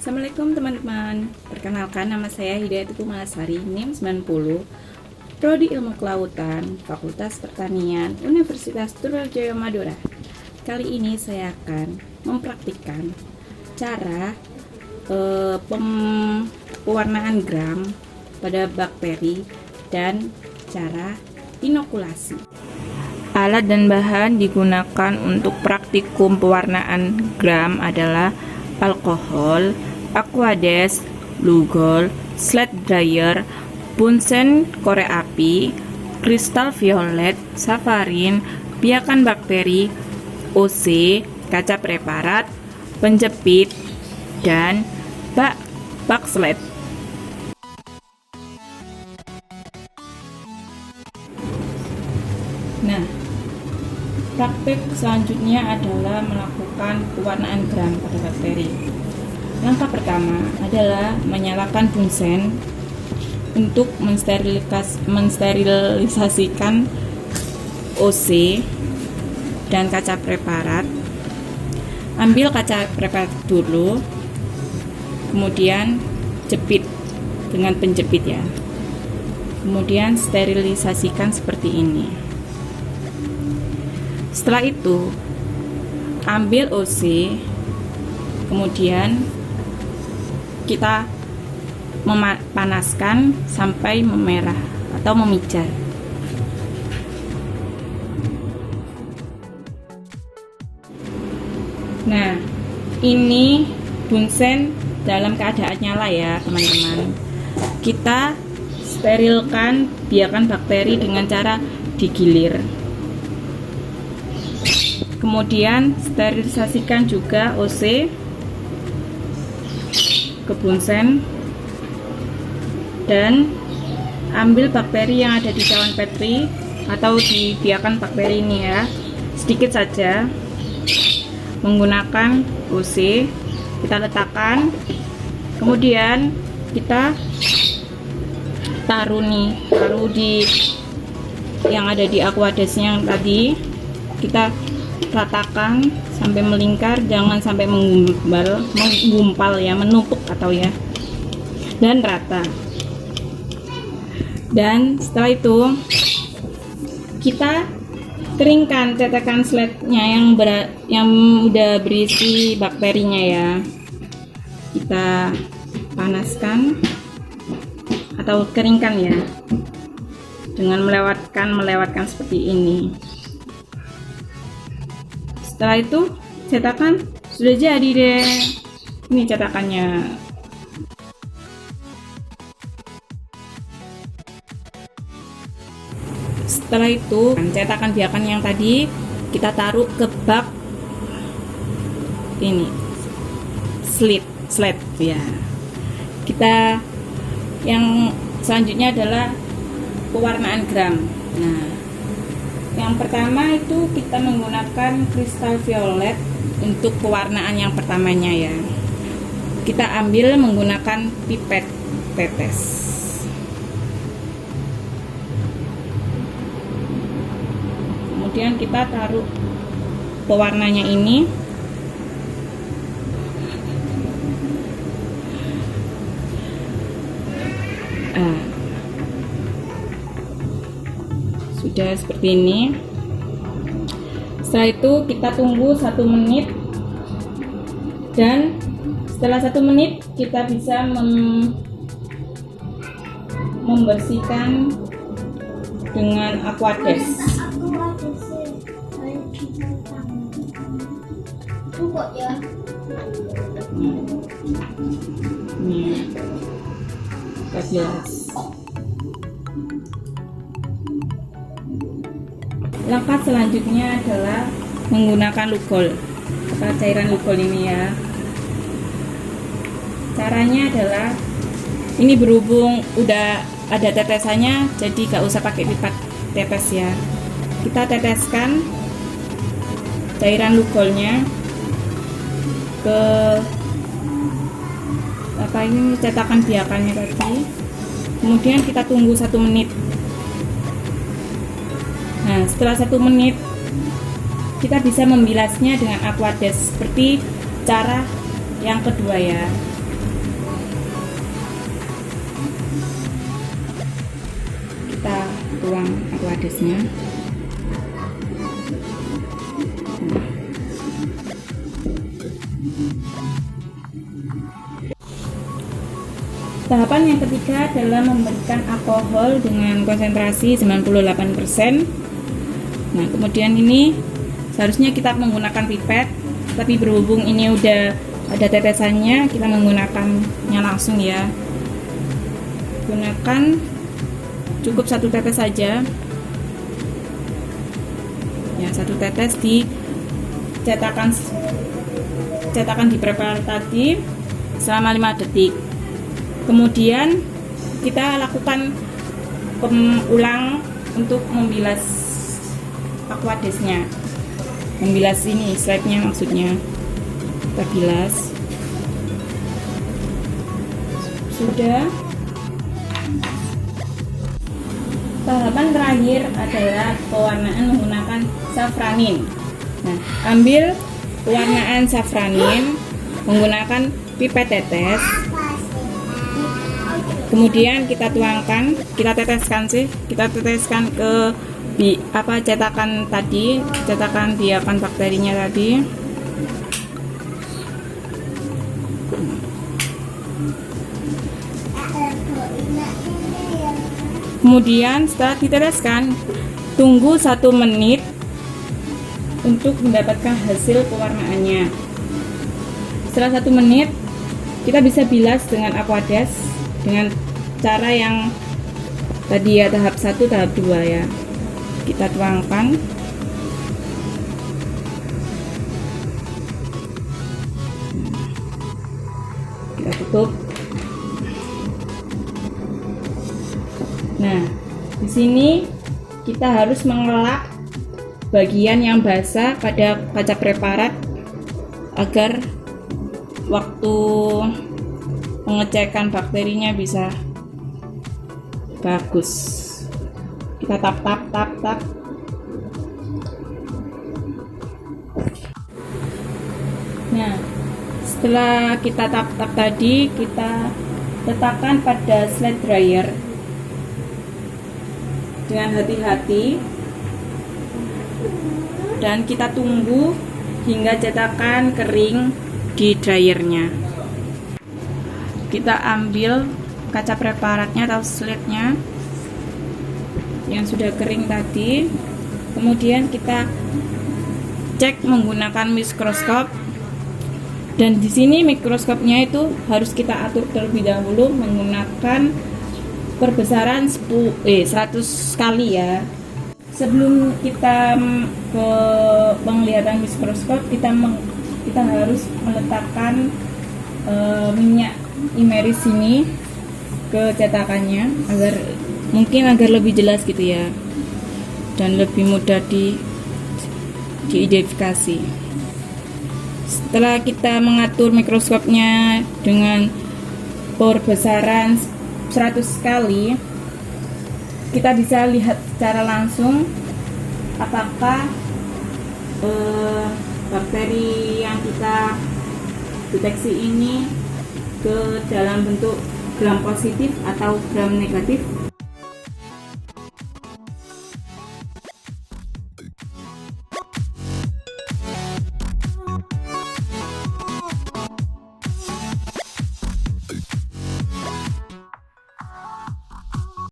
Assalamualaikum teman-teman. Perkenalkan, nama saya Hidayat Kumalasari, NIM 90, Prodi Ilmu Kelautan, Fakultas Pertanian, Universitas Trunojoyo Madura. Kali ini saya akan mempraktikkan cara pewarnaan gram pada bakteri dan cara inokulasi. Alat dan bahan digunakan untuk praktikum pewarnaan gram adalah alkohol, aquades, Lugol, slide dryer, Bunsen korek api, kristal violet, safarin, biakan bakteri, OC, kaca preparat, penjepit, dan bak slide. Nah, praktek selanjutnya adalah melakukan pewarnaan gram pada bakteri. Langkah pertama adalah menyalakan Bunsen untuk mensterilisasikan OC dan kaca preparat. Ambil kaca preparat dulu, kemudian jepit dengan penjepit ya. Kemudian sterilisasikan seperti ini. Setelah itu, ambil OC, kemudian kita memanaskan sampai memerah atau memijar. Nah, ini Bunsen dalam keadaan nyala ya teman-teman. Kita sterilkan biakan bakteri dengan cara digilir. Kemudian sterilisasikan juga OC ke Bunsen dan ambil bakteri yang ada di cawan petri atau di biakan bakteri ini ya, sedikit saja menggunakan OC. Kita letakkan, kemudian kita taruh di yang ada di aquadesnya yang tadi, kita ratakan sampai melingkar, jangan sampai menggumpal ya, menumpuk atau ya, dan rata. Dan setelah itu kita keringkan cetakan slide-nya yang udah berisi bakterinya ya. Kita panaskan atau keringkan ya, dengan melewatkan seperti ini. Setelah itu cetakan sudah jadi deh. Ini cetakannya. Setelah itu cetakan biakan yang tadi kita taruh ke bak ini, slide ya. Kita yang selanjutnya adalah pewarnaan gram. Nah, yang pertama itu kita menggunakan kristal violet untuk pewarnaan yang pertamanya ya. Kita ambil menggunakan pipet tetes. Kemudian kita taruh pewarnanya ini. Sudah seperti ini. Setelah itu kita tunggu 1 menit, dan setelah 1 menit kita bisa membersihkan dengan aquades. Ini jelas. Langkah selanjutnya adalah menggunakan Lugol atau cairan Lugol ini ya. Caranya adalah, ini berhubung udah ada tetesannya, jadi gak usah pakai pipa tetes ya. Kita teteskan cairan Lugolnya ke ini cetakan biakannya tadi. Kemudian kita tunggu 1 menit. Nah, setelah 1 menit kita bisa membilasnya dengan aquades seperti cara yang kedua ya. Aquadesnya. Tahapan yang ketiga adalah memberikan alkohol dengan konsentrasi 98%. Nah, kemudian ini seharusnya kita menggunakan pipet, tapi berhubung ini udah ada tetesannya, kita menggunakannya langsung ya. Gunakan cukup 1 tetes saja. Ya, 1 tetes di cetakan di preparator tadi selama 5 detik. Kemudian kita lakukan ulang untuk membilas Aquadesnya. Membilas ini slide-nya maksudnya. Kita bilas. Sudah. Tahapan terakhir adalah pewarnaan menggunakan safranin. Nah, ambil pewarnaan safranin menggunakan pipet tetes. Kemudian kita tuangkan, kita teteskan ke cetakan tadi, cetakan biakan bakterinya tadi. Kemudian setelah diteteskan, tunggu 1 menit untuk mendapatkan hasil pewarnaannya. Setelah 1 menit, kita bisa bilas dengan Aquades dengan cara yang tadi ya, tahap 1, tahap 2 ya. Kita tuangkan. Kita tutup. Nah, di sini kita harus mengelap bagian yang basah pada kaca preparat agar waktu pengecekan bakterinya bisa bagus. Kita tap. Nah, setelah kita tap tadi, kita letakkan pada slide dryer dengan hati-hati dan kita tunggu hingga cetakan kering di dryernya. Kita ambil kaca preparatnya atau slide-nya yang sudah kering tadi, kemudian kita cek menggunakan mikroskop, dan di sini mikroskopnya itu harus kita atur terlebih dahulu menggunakan perbesaran 100 kali ya. Sebelum kita ke penglihatan mikroskop, kita harus meletakkan minyak imeris ini ke cetakannya agar lebih jelas gitu ya, dan lebih mudah diidentifikasi. Setelah kita mengatur mikroskopnya dengan perbesaran 100 kali, kita bisa lihat secara langsung apakah bakteri yang kita deteksi ini ke dalam bentuk gram positif atau gram negatif.